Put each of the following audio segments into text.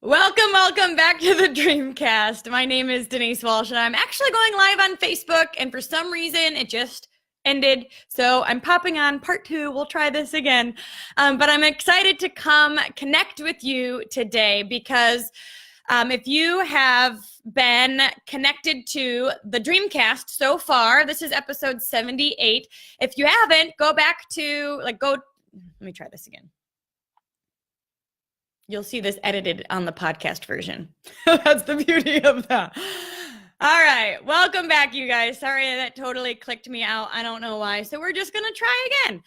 Welcome back to the Dreamcast. My name is Denise Walsh, and I'm actually going live on Facebook, and for some reason, it just ended. So I'm popping on part 2. We'll try this again. But I'm excited to come connect with you today because if you have been connected to the Dreamcast so far, this is episode 78. If you haven't, go back to, let me try this again. You'll see this edited on the podcast version. That's the beauty of that. All right. Welcome back, you guys. Sorry that totally clicked me out. I don't know why. So we're just going to try again.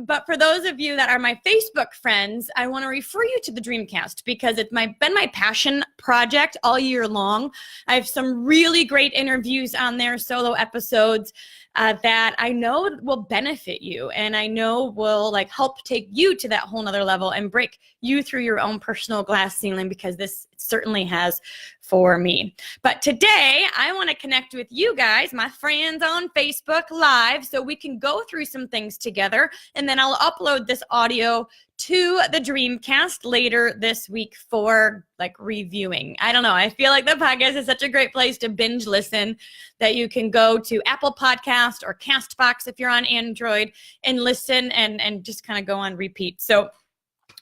But for those of you that are my Facebook friends, I want to refer you to the Dreamcast because it's been my passion project all year long. I have some really great interviews on there, solo episodes that I know will benefit you and I know will help take you to that whole nother level and break you through your own personal glass ceiling, because this certainly has for me. But today I want to connect with you guys, my friends on Facebook Live, so we can go through some things together, and then I'll upload this audio to the Dreamcast later this week for reviewing. I don't know. I feel like the podcast is such a great place to binge listen that you can go to Apple Podcast or Castbox if you're on Android and listen and just kind of go on repeat. So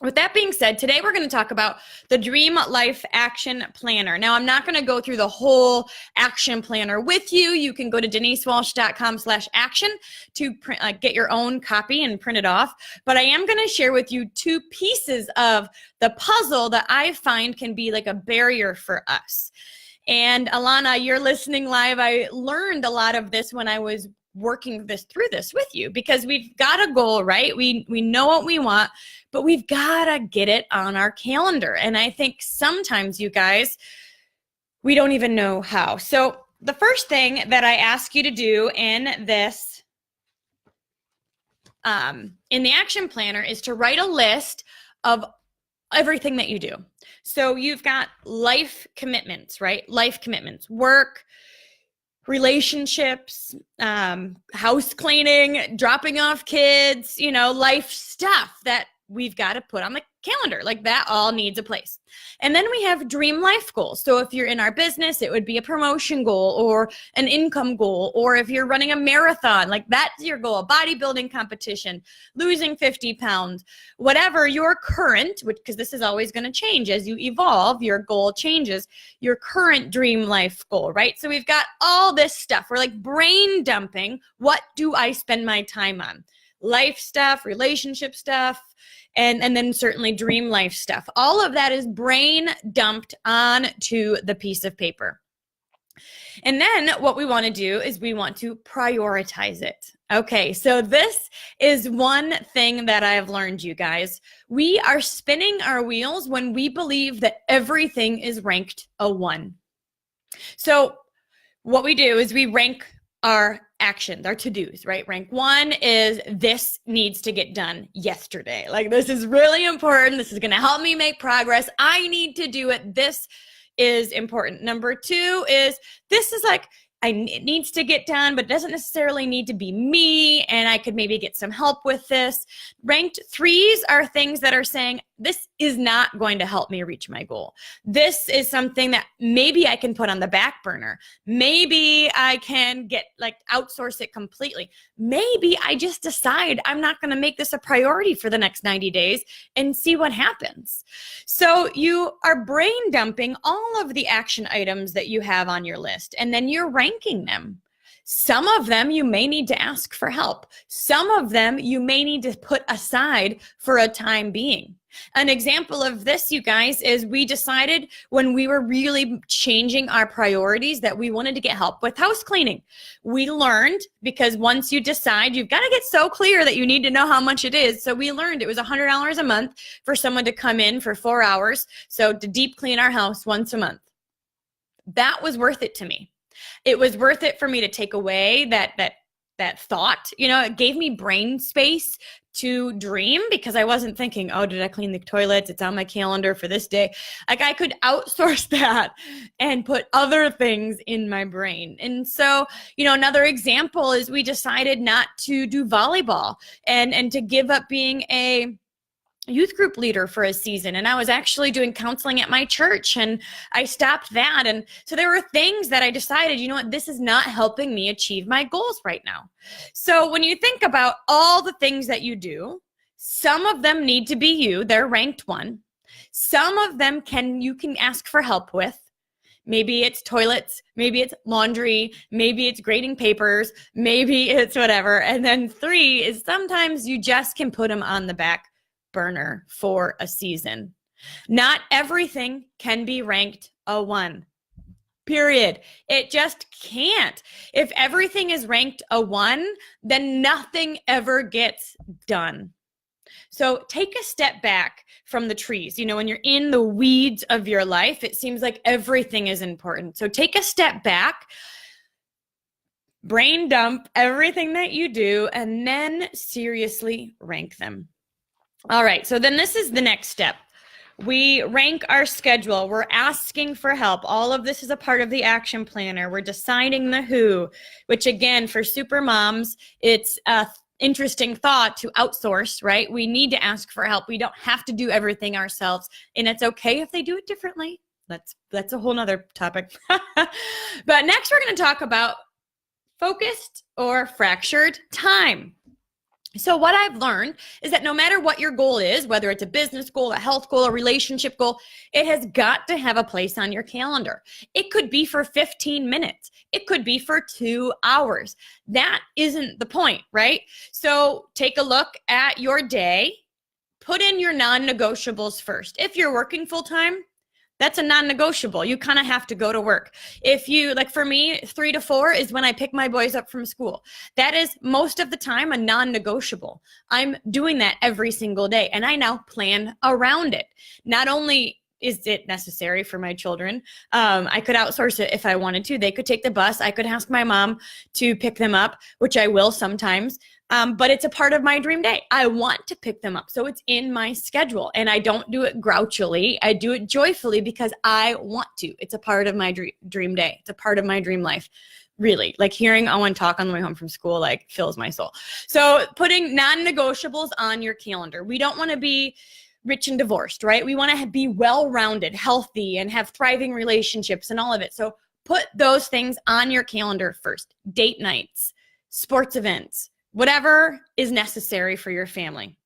with that being said, today we're going to talk about the Dream Life Action Planner. Now, I'm not going to go through the whole action planner with you. You can go to denisewalsh.com/action to get your own copy and print it off. But I am going to share with you 2 pieces of the puzzle that I find can be like a barrier for us. And Alana, you're listening live. I learned a lot of this when I was working through this with you, because we've got a goal, right? We know what we want, but we've got to get it on our calendar. And I think sometimes, you guys, we don't even know how. So the first thing that I ask you to do in this, in the action planner, is to write a list of everything that you do. So you've got life commitments, right? Life commitments, work, relationships, house cleaning, dropping off kids, life stuff that we've got to put on the calendar. That all needs a place. And then we have dream life goals. So if you're in our business, it would be a promotion goal or an income goal. Or if you're running a marathon, that's your goal, a bodybuilding competition, losing 50 pounds, whatever your current, because this is always going to change as you evolve, your goal changes, your current dream life goal, right? So we've got all this stuff. We're brain dumping. What do I spend my time on? Life stuff, relationship stuff, and then certainly dream life stuff. All of that is brain dumped onto the piece of paper. And then what we want to do is we want to prioritize it. Okay, so this is one thing that I've learned, you guys. We are spinning our wheels when we believe that everything is ranked a 1. So what we do is we rank our actions, our to-dos, right? Rank 1 is this needs to get done yesterday. This is really important. This is going to help me make progress. I need to do it. This is important. Number 2 is this is it needs to get done, but it doesn't necessarily need to be me, and I could maybe get some help with this. Ranked 3s are things that are saying, this is not going to help me reach my goal. This is something that maybe I can put on the back burner. Maybe I can outsource it completely. Maybe I just decide I'm not going to make this a priority for the next 90 days and see what happens. So you are brain dumping all of the action items that you have on your list, and then you're ranking them. Some of them you may need to ask for help. Some of them you may need to put aside for a time being. An example of this, you guys, is we decided when we were really changing our priorities that we wanted to get help with house cleaning. We learned, because once you decide, you've got to get so clear that you need to know how much it is. So we learned it was $100 a month for someone to come in for 4 hours. So to deep clean our house once a month. That was worth it to me. It was worth it for me to take away that thought. It gave me brain space to dream, because I wasn't thinking, oh, did I clean the toilets? It's on my calendar for this day. I could outsource that and put other things in my brain. And so, another example is we decided not to do volleyball and to give up being a youth group leader for a season, and I was actually doing counseling at my church, and I stopped that. And so there were things that I decided, you know what, this is not helping me achieve my goals right now. So when you think about all the things that you do, some of them need to be you. They're ranked 1. Some of them you can ask for help with. Maybe it's toilets, maybe it's laundry, maybe it's grading papers, maybe it's whatever. And then 3 is sometimes you just can put them on the back burner for a season. Not everything can be ranked a 1. Period. It just can't. If everything is ranked a 1, then nothing ever gets done. So take a step back from the trees. You know, when you're in the weeds of your life, it seems like everything is important. So take a step back, brain dump everything that you do, and then seriously rank them. All right, so then this is the next step. We rank our schedule. We're asking for help. All of this is a part of the action planner. We're deciding the who, which again, for super moms, it's a interesting thought to outsource, right? We need to ask for help. We don't have to do everything ourselves, and it's okay if they do it differently. That's a whole nother topic. But next we're going to talk about focused or fractured time. So what I've learned is that no matter what your goal is, whether it's a business goal, a health goal, a relationship goal, it has got to have a place on your calendar. It could be for 15 minutes. It could be for 2 hours. That isn't the point, right? So take a look at your day. Put in your non-negotiables first. If you're working full-time, that's a non-negotiable. You kind of have to go to work. If you, like for me, 3 to 4 is when I pick my boys up from school. That is most of the time a non-negotiable. I'm doing that every single day, and I now plan around it. Not only is it necessary for my children, I could outsource it if I wanted to. They could take the bus. I could ask my mom to pick them up, which I will sometimes. But it's a part of my dream day. I want to pick them up. So it's in my schedule, and I don't do it grouchily. I do it joyfully because I want to. It's a part of my dream day. It's a part of my dream life. Really, like hearing Owen talk on the way home from school, like fills my soul. So putting non-negotiables on your calendar. We don't want to be rich and divorced, right? We want to be well-rounded, healthy, and have thriving relationships and all of it. So put those things on your calendar first. Date nights, sports events, whatever is necessary for your family.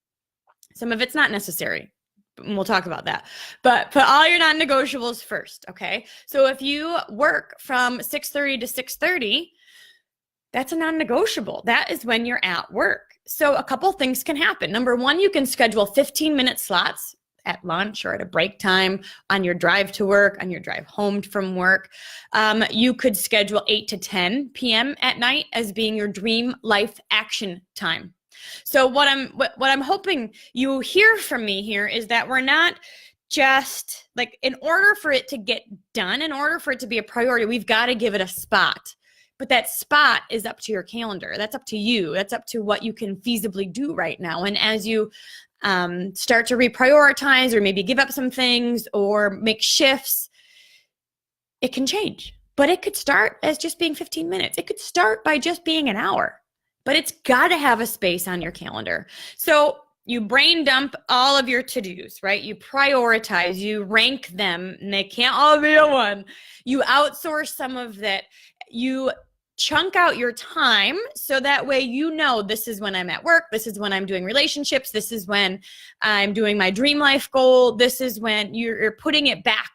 Some of it's not necessary, and we'll talk about that. But put all your non-negotiables first, okay? So if you work from 6:30 to 6:30, that's a non-negotiable. That is when you're at work. So a couple things can happen. Number one, you can schedule 15-minute slots at lunch or at a break time, on your drive to work, on your drive home from work. You could schedule 8 to 10 p.m. at night as being your dream life action time. So what I'm hoping you hear from me here is that we're not just like, in order for it to get done, in order for it to be a priority, we've got to give it a spot. But that spot is up to your calendar. That's up to you. That's up to what you can feasibly do right now. And as you start to reprioritize or maybe give up some things or make shifts, it can change. But it could start as just being 15 minutes. It could start by just being an hour. But it's got to have a space on your calendar. So you brain dump all of your to-dos, right? You prioritize, you rank them, and they can't all be a 1. You outsource some of that. You chunk out your time so that way you know this is when I'm at work, this is when I'm doing relationships, this is when I'm doing my dream life goal, this is when you're putting it back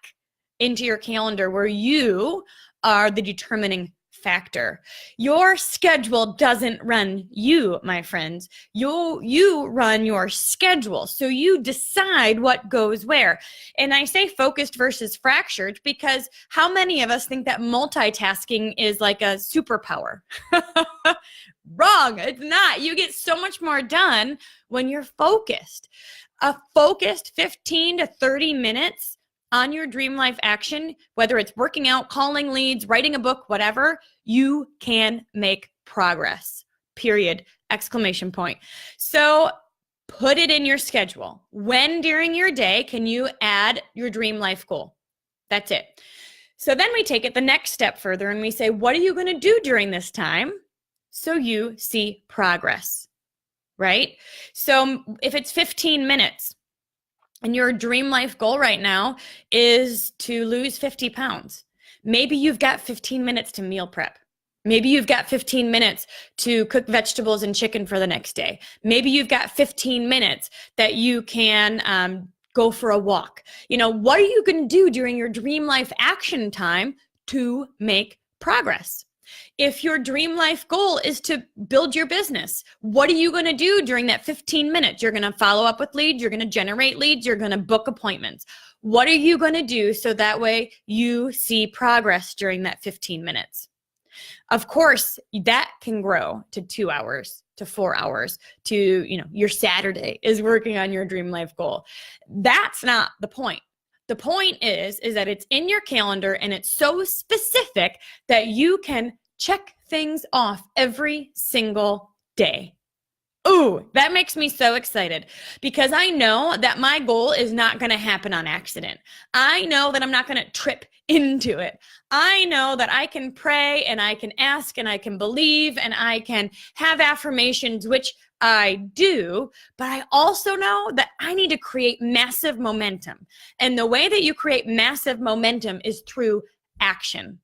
into your calendar where you are the determining factor. Your schedule doesn't run you, my friends. You run your schedule. So you decide what goes where. And I say focused versus fractured because how many of us think that multitasking is like a superpower? Wrong. It's not. You get so much more done when you're focused. A focused 15 to 30 minutes on your dream life action, whether it's working out, calling leads, writing a book, whatever, you can make progress, period, exclamation point. So put it in your schedule. When during your day can you add your dream life goal? That's it. So then we take it the next step further and we say, what are you going to do during this time so you see progress, right? So if it's 15 minutes, And your dream life goal right now is to lose 50 pounds. Maybe you've got 15 minutes to meal prep. Maybe you've got 15 minutes to cook vegetables and chicken for the next day. Maybe you've got 15 minutes that you can go for a walk. What are you going to do during your dream life action time to make progress? If your dream life goal is to build your business, what are you going to do during that 15 minutes? You're going to follow up with leads. You're going to generate leads. You're going to book appointments. What are you going to do so that way you see progress during that 15 minutes? Of course, that can grow to 2 hours, to 4 hours, to, your Saturday is working on your dream life goal. That's not the point. The point is that it's in your calendar and it's so specific that you can check things off every single day. Ooh, that makes me so excited because I know that my goal is not going to happen on accident. I know that I'm not going to trip into it. I know that I can pray and I can ask and I can believe and I can have affirmations, which I do, but I also know that I need to create massive momentum. And the way that you create massive momentum is through action.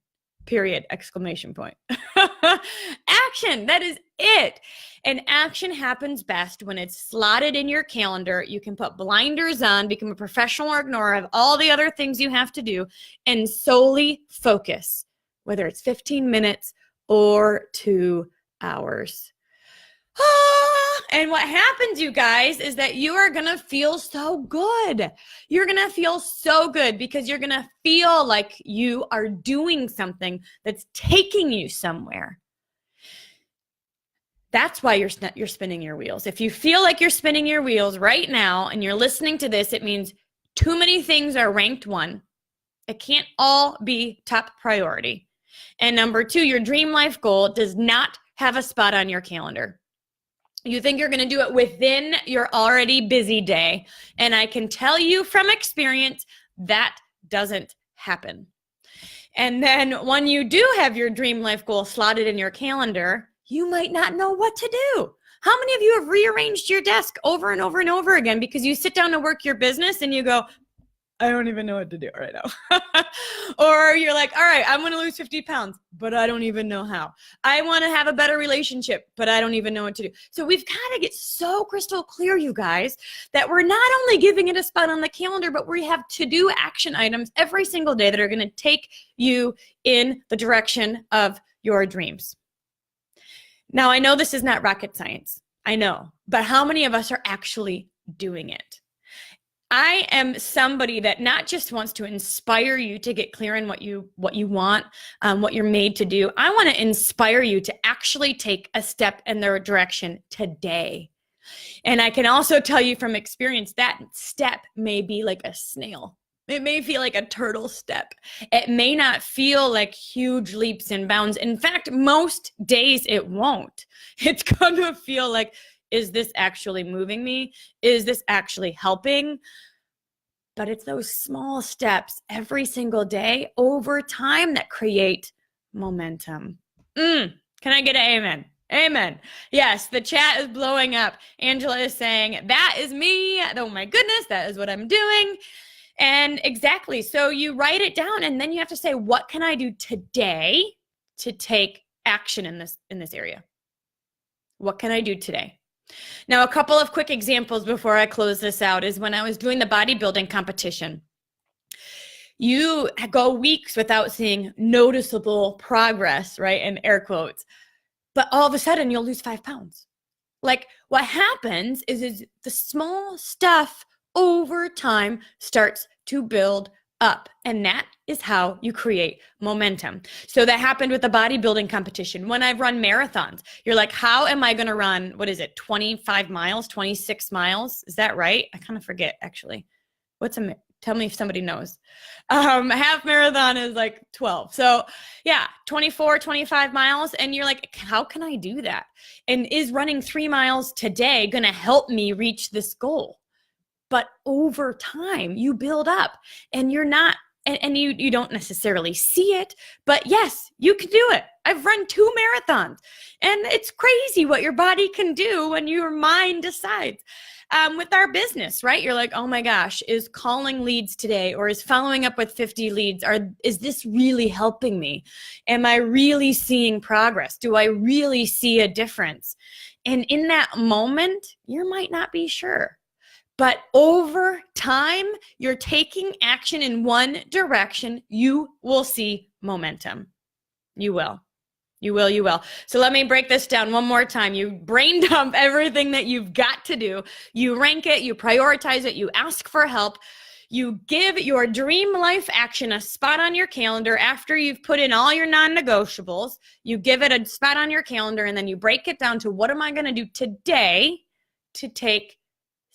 Period. Exclamation point. Action. That is it. And action happens best when it's slotted in your calendar. You can put blinders on, become a professional ignorer of all the other things you have to do, and solely focus, whether it's 15 minutes or 2 hours. And what happens, you guys, is that you are going to feel so good. You're going to feel so good because you're going to feel like you are doing something that's taking you somewhere. That's why you're spinning your wheels. If you feel like you're spinning your wheels right now and you're listening to this, it means too many things are ranked 1. It can't all be top priority. And number 2, your dream life goal does not have a spot on your calendar. You think you're going to do it within your already busy day. And I can tell you from experience, that doesn't happen. And then when you do have your dream life goal slotted in your calendar, you might not know what to do. How many of you have rearranged your desk over and over and over again because you sit down to work your business and you go, I don't even know what to do right now. Or you're like, all right, I'm going to lose 50 pounds, but I don't even know how. I want to have a better relationship, but I don't even know what to do. So we've got to get so crystal clear, you guys, that we're not only giving it a spot on the calendar, but we have to-do action items every single day that are going to take you in the direction of your dreams. Now, I know this is not rocket science. I know. But how many of us are actually doing it? I am somebody that not just wants to inspire you to get clear on what you want, what you're made to do. I want to inspire you to actually take a step in their direction today. And I can also tell you from experience that step may be like a snail. It may feel like a turtle step. It may not feel like huge leaps and bounds. In fact, most days it won't. It's going to feel like, is this actually moving me? Is this actually helping? But it's those small steps every single day over time that create momentum. Can I get an amen? Amen. Yes, the chat is blowing up. Angela is saying, that is me. Oh my goodness, that is what I'm doing. And exactly. So you write it down and then you have to say, what can I do today to take action in this area? What can I do today? Now, a couple of quick examples before I close this out is when I was doing the bodybuilding competition. You go weeks without seeing noticeable progress, right? In air quotes. But all of a sudden you'll lose 5 pounds. Like what happens is the small stuff over time starts to build up. And that is how you create momentum. So that happened with the bodybuilding competition. When I've run marathons, you're like, how am I going to run, 25 miles, 26 miles? Is that right? I kind of forget, actually. Tell me if somebody knows. Half marathon is like 12. So yeah, 24, 25 miles. And you're like, how can I do that? And is running 3 miles today going to help me reach this goal? But over time, you build up and you're not and you don't necessarily see it, but yes, you can do it. I've run 2 marathons, and it's crazy what your body can do when your mind decides. With our business, right? You're like, oh my gosh, is calling leads today, or is following up with 50 leads, is this really helping me? Am I really seeing progress? Do I really see a difference? And in that moment, you might not be sure. But over time, you're taking action in one direction, you will see momentum. You will. You will, you will. So let me break this down one more time. You brain dump everything that you've got to do. You rank it, you prioritize it, you ask for help. You give your dream life action a spot on your calendar after you've put in all your non-negotiables. You give it a spot on your calendar, and then you break it down to, what am I going to do today to take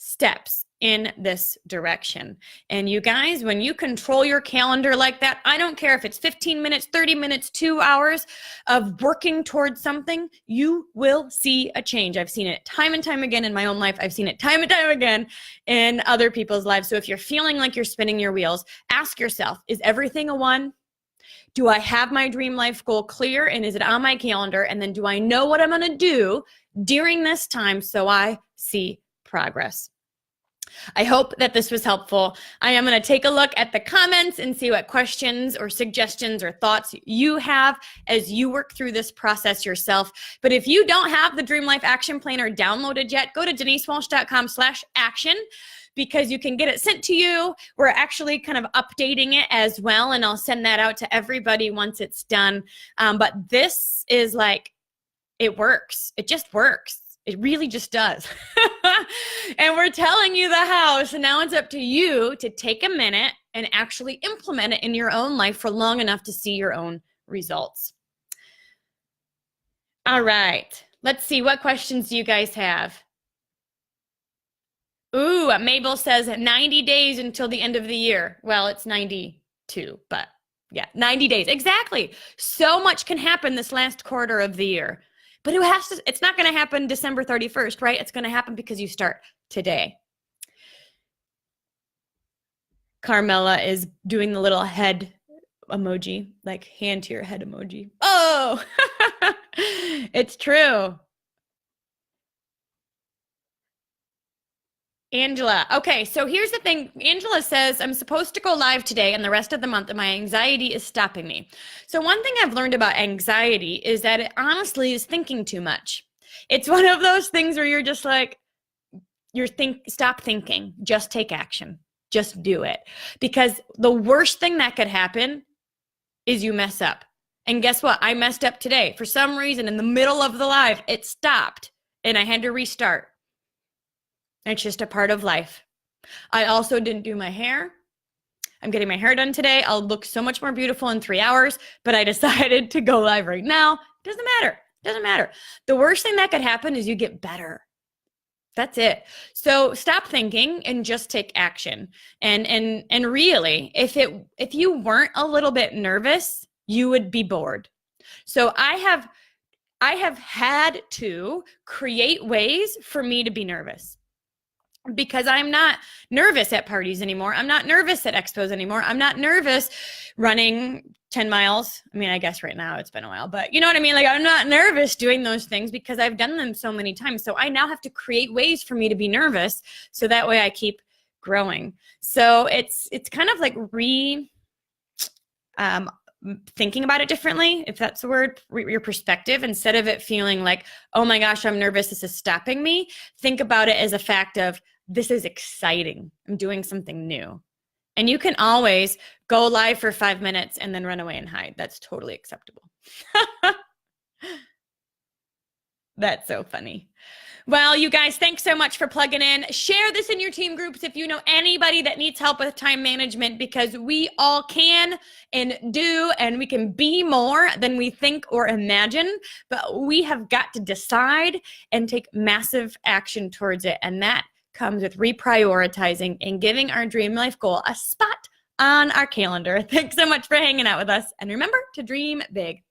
steps in this direction? And you guys, when you control your calendar like that, I don't care if it's 15 minutes, 30 minutes, 2 hours of working towards something, you will see a change. I've seen it time and time again in my own life. I've seen it time and time again in other people's lives. So if you're feeling like you're spinning your wheels, ask yourself, is everything a 1? Do I have my dream life goal clear, and is it on my calendar? And then do I know what I'm going to do during this time so I see progress? I hope that this was helpful. I am going to take a look at the comments and see what questions or suggestions or thoughts you have as you work through this process yourself. But if you don't have the Dream Life Action Planner downloaded yet, go to denisewalsh.com/action, because you can get it sent to you. We're actually kind of updating it as well, and I'll send that out to everybody once it's done. But this is like, it works. It just works. It really just does. And we're telling you the how. So now it's up to you to take a minute and actually implement it in your own life for long enough to see your own results. All right. Let's see. What questions do you guys have? Ooh, Mabel says 90 days until the end of the year. Well, it's 92, but yeah, 90 days. Exactly. So much can happen this last quarter of the year. But it's not going to happen December 31st, right? It's going to happen because you start today. Carmela is doing the little head emoji, like hand to your head emoji. Oh, it's true. Angela. Okay, so here's the thing. Angela says, I'm supposed to go live today and the rest of the month, and my anxiety is stopping me. So one thing I've learned about anxiety is that it honestly is thinking too much. It's one of those things where you're just like, stop thinking, just take action, just do it. Because the worst thing that could happen is you mess up. And guess what? I messed up today. For some reason, in the middle of the live, it stopped and I had to restart. It's just a part of life. I also didn't do my hair. I'm getting my hair done today. I'll look so much more beautiful in 3 hours, but I decided to go live right now. Doesn't matter. Doesn't matter. The worst thing that could happen is you get better. That's it. So stop thinking and just take action. And really, if you weren't a little bit nervous, you would be bored. So I have had to create ways for me to be nervous. Because I'm not nervous at parties anymore. I'm not nervous at expos anymore. I'm not nervous running 10 miles. I mean, I guess right now it's been a while, but you know what I mean? Like, I'm not nervous doing those things because I've done them so many times. So I now have to create ways for me to be nervous so that way I keep growing. So it's kind of like thinking about it differently, if that's the word, your perspective, instead of it feeling like, oh my gosh, I'm nervous, this is stopping me. Think about it as a fact of, this is exciting. I'm doing something new. And you can always go live for 5 minutes and then run away and hide. That's totally acceptable. That's so funny. Well, you guys, thanks so much for plugging in. Share this in your team groups if you know anybody that needs help with time management, because we all can and do, and we can be more than we think or imagine, but we have got to decide and take massive action towards it. And that comes with reprioritizing and giving our dream life goal a spot on our calendar. Thanks so much for hanging out with us. And remember to dream big.